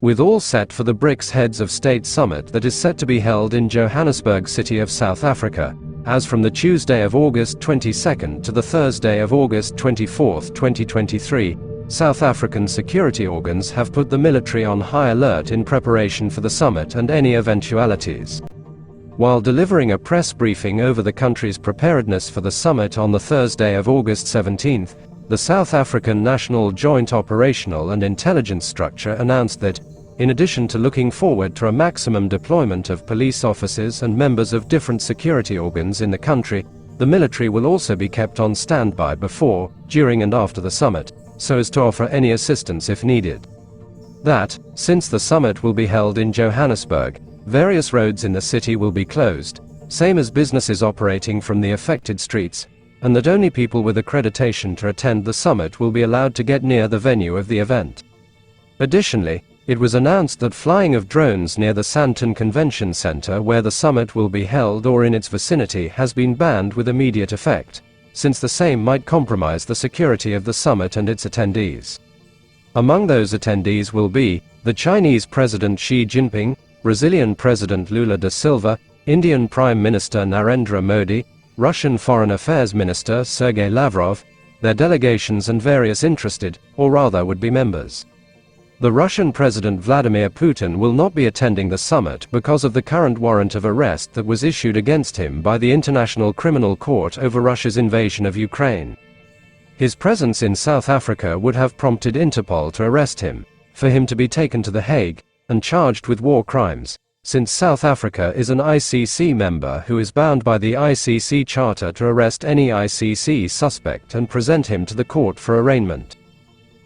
with all set for the Brics Heads of State Summit that is set to be held in Johannesburg, city of South Africa, as from the Tuesday of August 22nd to the Thursday of August 24th, 2023, South African security organs have put the military on high alert in preparation for the summit and any eventualities. While delivering a press briefing over the country's preparedness for the summit on the Thursday of August 17th, the South African National Joint Operational and Intelligence Structure announced that, in addition to looking forward to a maximum deployment of police officers and members of different security organs in the country, the military will also be kept on standby before, during and after the summit, so as to offer any assistance if needed. That, since the summit will be held in Johannesburg, various roads in the city will be closed, same as businesses operating from the affected streets, and that only people with accreditation to attend the summit will be allowed to get near the venue of the event. Additionally, it was announced that flying of drones near the Sandton Convention Center where the summit will be held or in its vicinity has been banned with immediate effect, since the same might compromise the security of the summit and its attendees. Among those attendees will be the Chinese President Xi Jinping, Brazilian President Lula da Silva, Indian Prime Minister Narendra Modi, Russian Foreign Affairs Minister Sergei Lavrov, their delegations and various interested, or rather would-be members. The Russian President Vladimir Putin will not be attending the summit because of the current warrant of arrest that was issued against him by the International Criminal Court over Russia's invasion of Ukraine. His presence in South Africa would have prompted Interpol to arrest him, for him to be taken to The Hague, and charged with war crimes, since South Africa is an ICC member who is bound by the ICC Charter to arrest any ICC suspect and present him to the court for arraignment.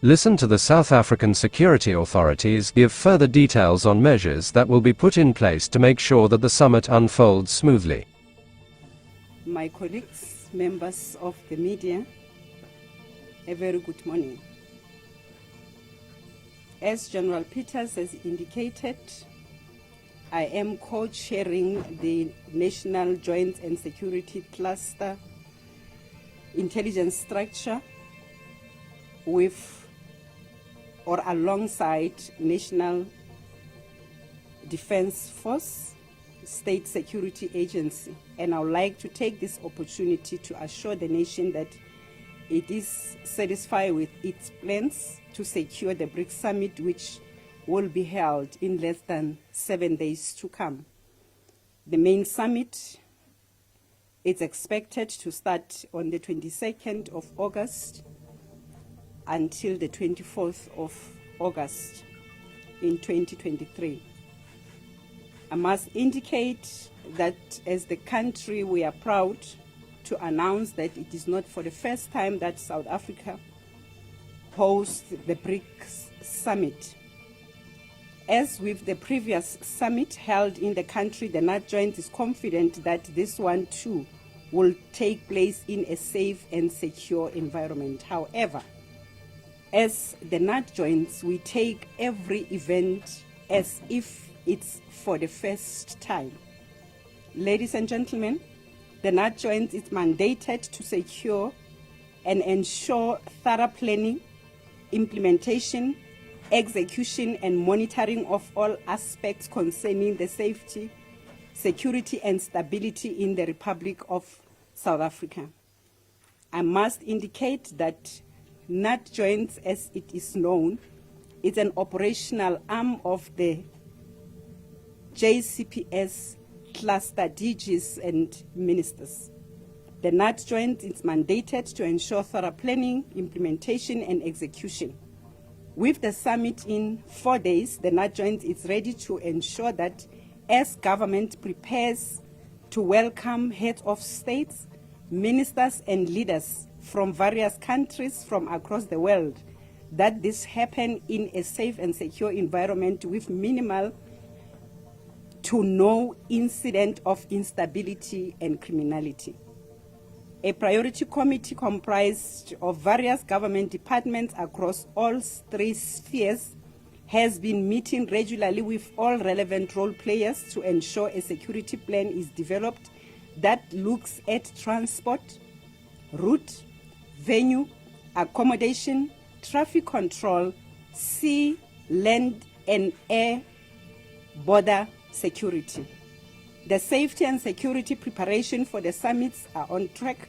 Listen to the South African security authorities give further details on measures that will be put in place to make sure that the summit unfolds smoothly. My colleagues, members of the media, a very good morning. As General Peters has indicated, I am co-chairing the National Joint and Security Cluster Intelligence Structure with or alongside National Defense Force, State Security Agency. And I would like to take this opportunity to assure the nation that it is satisfied with its plans to secure the Brics Summit, which will be held in less than 7 days to come. The main summit is expected to start on the 22nd of August until the 24th of August in 2023. I must indicate that as the country we are proud to announce that it is not for the first time that South Africa hosts the Brics Summit. As with the previous summit held in the country, the NAT Joint is confident that this one too will take place in a safe and secure environment. However, as the NAT Joints, we take every event as if it's for the first time. Ladies and gentlemen, the NAT Joint is mandated to secure and ensure thorough planning, implementation, execution and monitoring of all aspects concerning the safety, security and stability in the Republic of South Africa. I must indicate that NAT Joints, as it is known, is an operational arm of the JCPS cluster DGs and ministers. The NAT Joint is mandated to ensure thorough planning, implementation and execution. With the summit in 4 days, the NAT Joint is ready to ensure that as government prepares to welcome heads of states, ministers and leaders from various countries from across the world, that this happen in a safe and secure environment with minimal to no incident of instability and criminality. A priority committee comprised of various government departments across all 3 spheres has been meeting regularly with all relevant role players to ensure a security plan is developed that looks at transport, route, venue, accommodation, traffic control, sea, land, and air border security. The safety and security preparation for the summit are on track,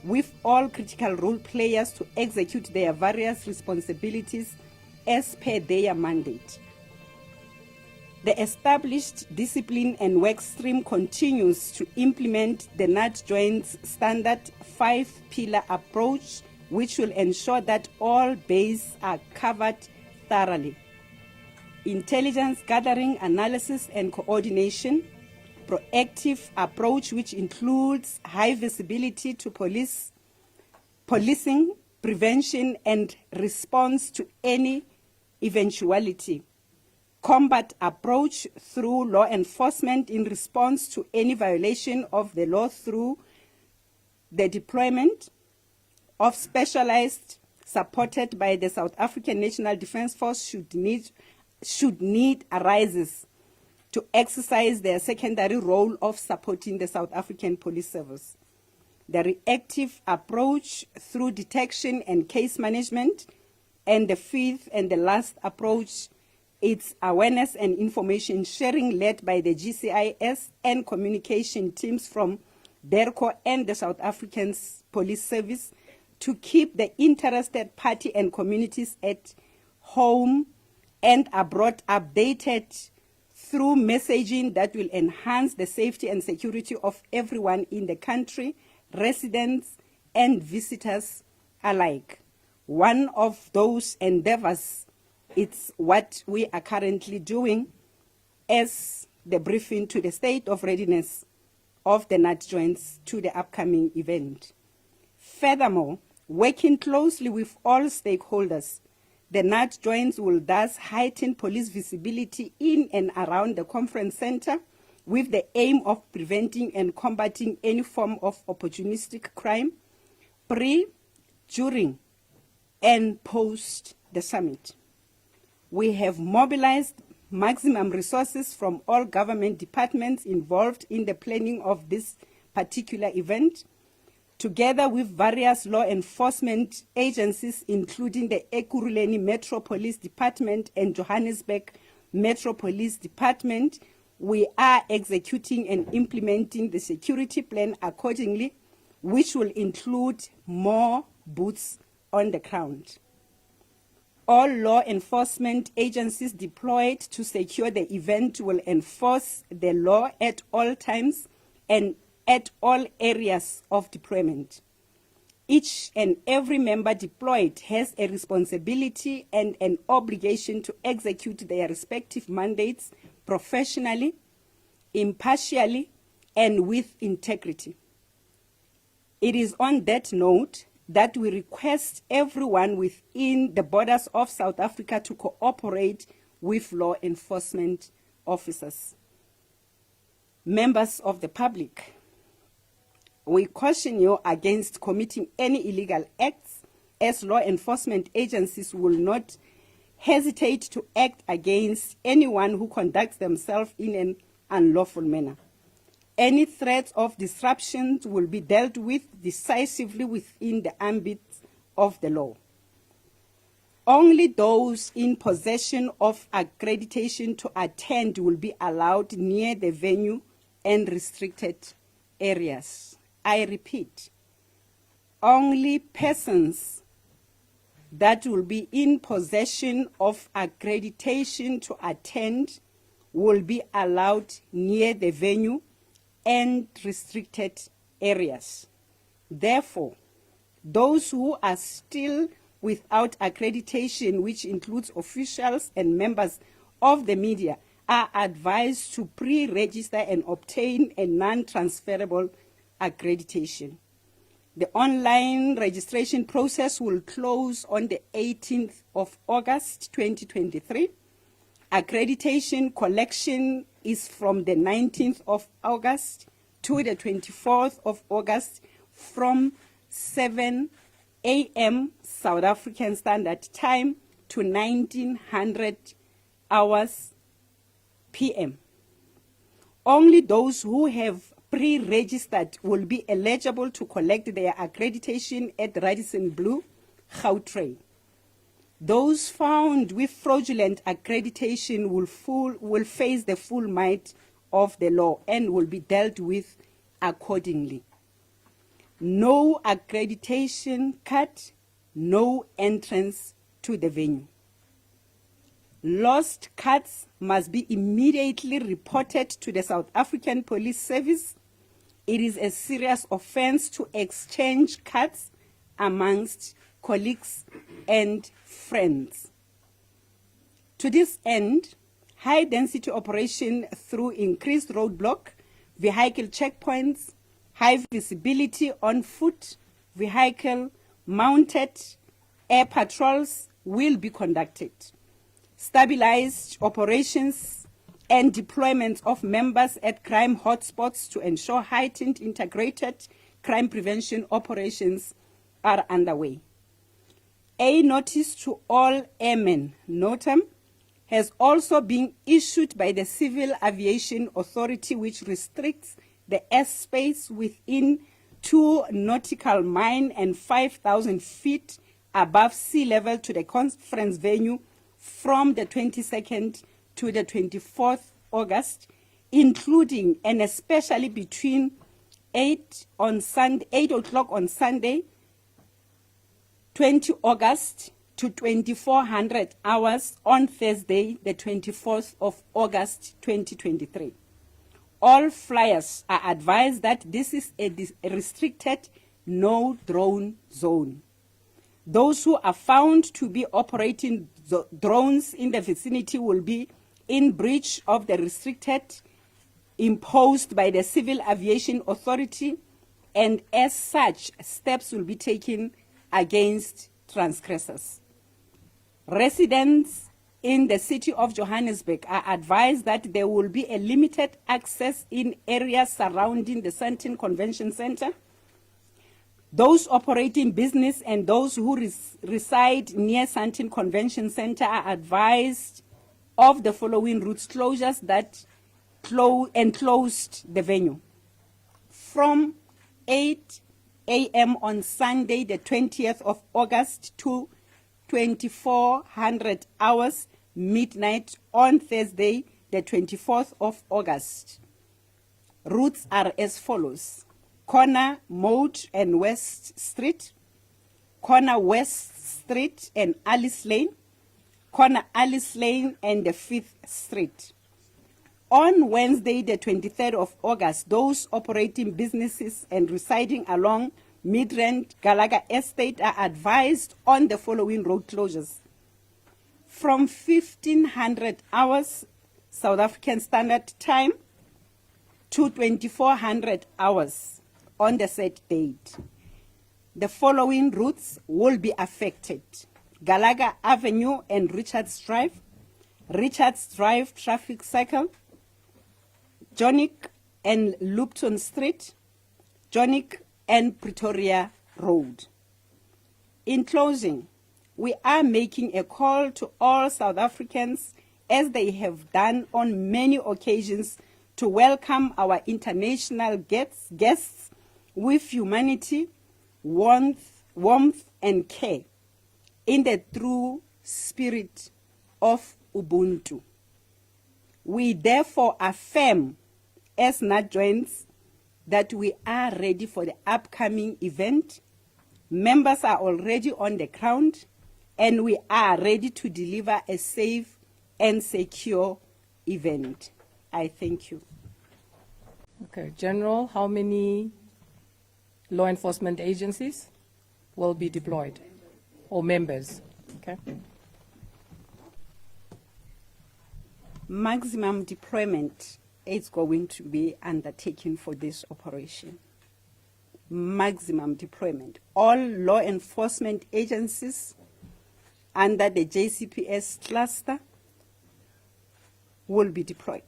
with all critical role players to execute their various responsibilities as per their mandate. The established discipline and work stream continues to implement the NATJOINT's standard 5-pillar approach, which will ensure that all bases are covered thoroughly. Intelligence gathering, analysis and coordination, proactive approach which includes high visibility to policing, prevention and response to any eventuality. Combat approach through law enforcement in response to any violation of the law through the deployment of specialized supported by the South African National Defence Force should need arises to exercise their secondary role of supporting the South African Police Service. The reactive approach through detection and case management, and the fifth and the last approach, it's awareness and information sharing led by the GCIS and communication teams from DERCO and the South African Police Service to keep the interested party and communities at home and abroad updated through messaging that will enhance the safety and security of everyone in the country, residents and visitors alike. One of those endeavors, it's what we are currently doing as the briefing to the state of readiness of the NATJOINTs to the upcoming event. Furthermore, working closely with all stakeholders, the NATJOINTs will thus heighten police visibility in and around the conference center with the aim of preventing and combating any form of opportunistic crime pre, during, and post the summit. We have mobilized maximum resources from all government departments involved in the planning of this particular event, together with various law enforcement agencies, including the Ekurhuleni Metro Police Department and Johannesburg Metro Police Department. We are executing and implementing the security plan accordingly, which will include more boots on the ground. All law enforcement agencies deployed to secure the event will enforce the law at all times and at all areas of deployment. Each and every member deployed has a responsibility and an obligation to execute their respective mandates professionally, impartially, and with integrity. It is on that note that we request everyone within the borders of South Africa to cooperate with law enforcement officers. Members of the public, we caution you against committing any illegal acts, as law enforcement agencies will not hesitate to act against anyone who conducts themselves in an unlawful manner. Any threats of disruptions will be dealt with decisively within the ambit of the law. Only those in possession of accreditation to attend will be allowed near the venue and restricted areas. I repeat, only persons that will be in possession of accreditation to attend will be allowed near the venue and restricted areas. Therefore, those who are still without accreditation, which includes officials and members of the media, are advised to pre-register and obtain a non-transferable accreditation. The online registration process will close on the 18th of August 2023. Accreditation collection is from the 19th of August to the 24th of August from 7 a.m. South African Standard Time to 1900 hours p.m. Only those who have pre-registered will be eligible to collect their accreditation at Radisson Blu, Gautrain. Those found with fraudulent accreditation will face the full might of the law and will be dealt with accordingly. No accreditation card, no entrance to the venue. Lost cards must be immediately reported to the South African Police Service. It is a serious offense to exchange cards amongst colleagues and friends. To this end, high-density operation through increased roadblock, vehicle checkpoints, high visibility on foot, vehicle-mounted air patrols will be conducted. Stabilized operations and deployment of members at crime hotspots to ensure heightened integrated crime prevention operations are underway. A notice to all airmen, NOTAM, has also been issued by the Civil Aviation Authority, which restricts the airspace within 2 nautical miles and 5,000 feet above sea level to the conference venue from the 22nd to the 24th August, including and especially between 8 o'clock on Sunday, 20 August to 2400 hours on Thursday, the 24th of August 2023. All flyers are advised that this is a restricted no drone zone. Those who are found to be operating drones in the vicinity will be in breach of the restricted imposed by the Civil Aviation Authority, and as such, steps will be taken against transgressors. Residents in the city of Johannesburg are advised that there will be a limited access in areas surrounding the Sandton Convention Center. Those operating business and those who reside near Sandton Convention Center are advised of the following routes closures that enclosed the venue. From 8 a.m. on Sunday, the 20th of August to 2400 hours midnight on Thursday, the 24th of August. Routes are as follows: Corner, Moat and West Street, Corner West Street and Alice Lane, Corner Alice Lane and the 5th Street. On Wednesday, the 23rd of August, those operating businesses and residing along Midrand Gallagher Estate are advised on the following road closures. From 1500 hours South African Standard Time to 2400 hours on the set date. The following routes will be affected: Gallagher Avenue and Richards Drive Traffic Circle, Johannesburg and Lupton Street, Johannesburg and Pretoria Road. In closing, we are making a call to all South Africans, as they have done on many occasions, to welcome our international guests with humanity, warmth and care, in the true spirit of Ubuntu. We therefore affirm, as NAJOINS, that we are ready for the upcoming event. Members are already on the ground, and we are ready to deliver a safe and secure event. I thank you. Okay, General, how many law enforcement agencies will be deployed, or members? Okay. Maximum deployment is going to be undertaken for this operation. Maximum deployment. All law enforcement agencies under the JCPS cluster will be deployed.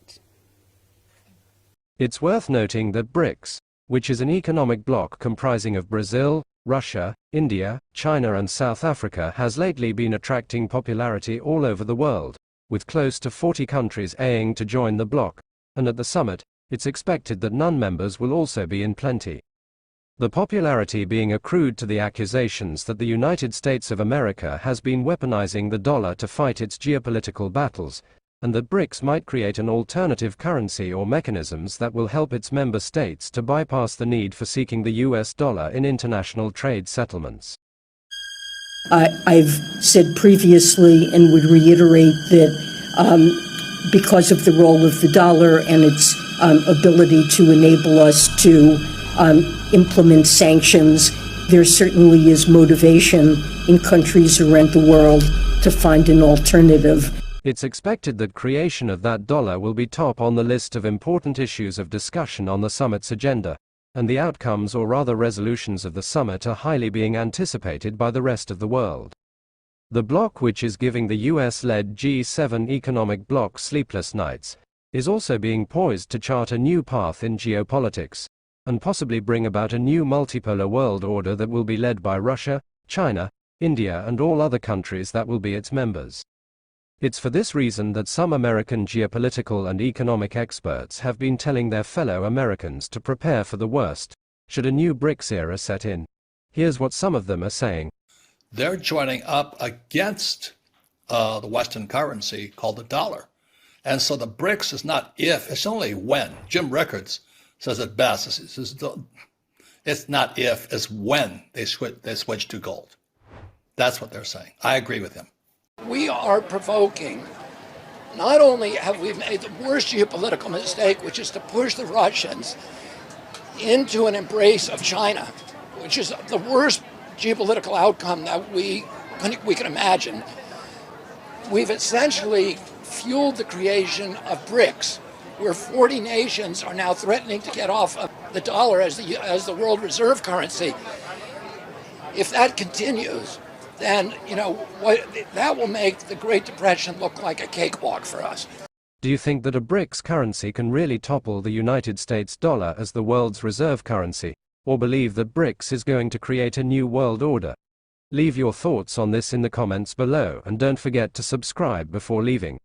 It's worth noting that Brics, which is an economic bloc comprising of Brazil, Russia, India, China and South Africa, has lately been attracting popularity all over the world, with close to 40 countries eyeing to join the bloc, and at the summit, it's expected that non-members will also be in plenty. The popularity being accrued to the accusations that the United States of America has been weaponizing the dollar to fight its geopolitical battles, and that BRICS might create an alternative currency or mechanisms that will help its member states to bypass the need for seeking the US dollar in international trade settlements. I've said previously and would reiterate that because of the role of the dollar and its ability to enable us to implement sanctions, there certainly is motivation in countries around the world to find an alternative. It's expected that creation of that dollar will be top on the list of important issues of discussion on the summit's agenda, and the outcomes or rather resolutions of the summit are highly being anticipated by the rest of the world. The bloc, which is giving the US-led G7 economic bloc sleepless nights, is also being poised to chart a new path in geopolitics, and possibly bring about a new multipolar world order that will be led by Russia, China, India and all other countries that will be its members. It's for this reason that some American geopolitical and economic experts have been telling their fellow Americans to prepare for the worst, should a new BRICS era set in. Here's what some of them are saying. They're joining up against the Western currency called the dollar. And so the BRICS is not if, it's only when. Jim Rickards says it best. It's not if, it's when they switch to gold. That's what they're saying. I agree with him. We are provoking. Not only have we made the worst geopolitical mistake, which is to push the Russians into an embrace of China, which is the worst geopolitical outcome that we can imagine. We've essentially fueled the creation of BRICS, where 40 nations are now threatening to get off of the dollar as the world reserve currency. If that continues, then that will make the Great Depression look like a cakewalk for us. Do you think that a BRICS currency can really topple the United States dollar as the world's reserve currency, or believe that BRICS is going to create a new world order? Leave your thoughts on this in the comments below and don't forget to subscribe before leaving.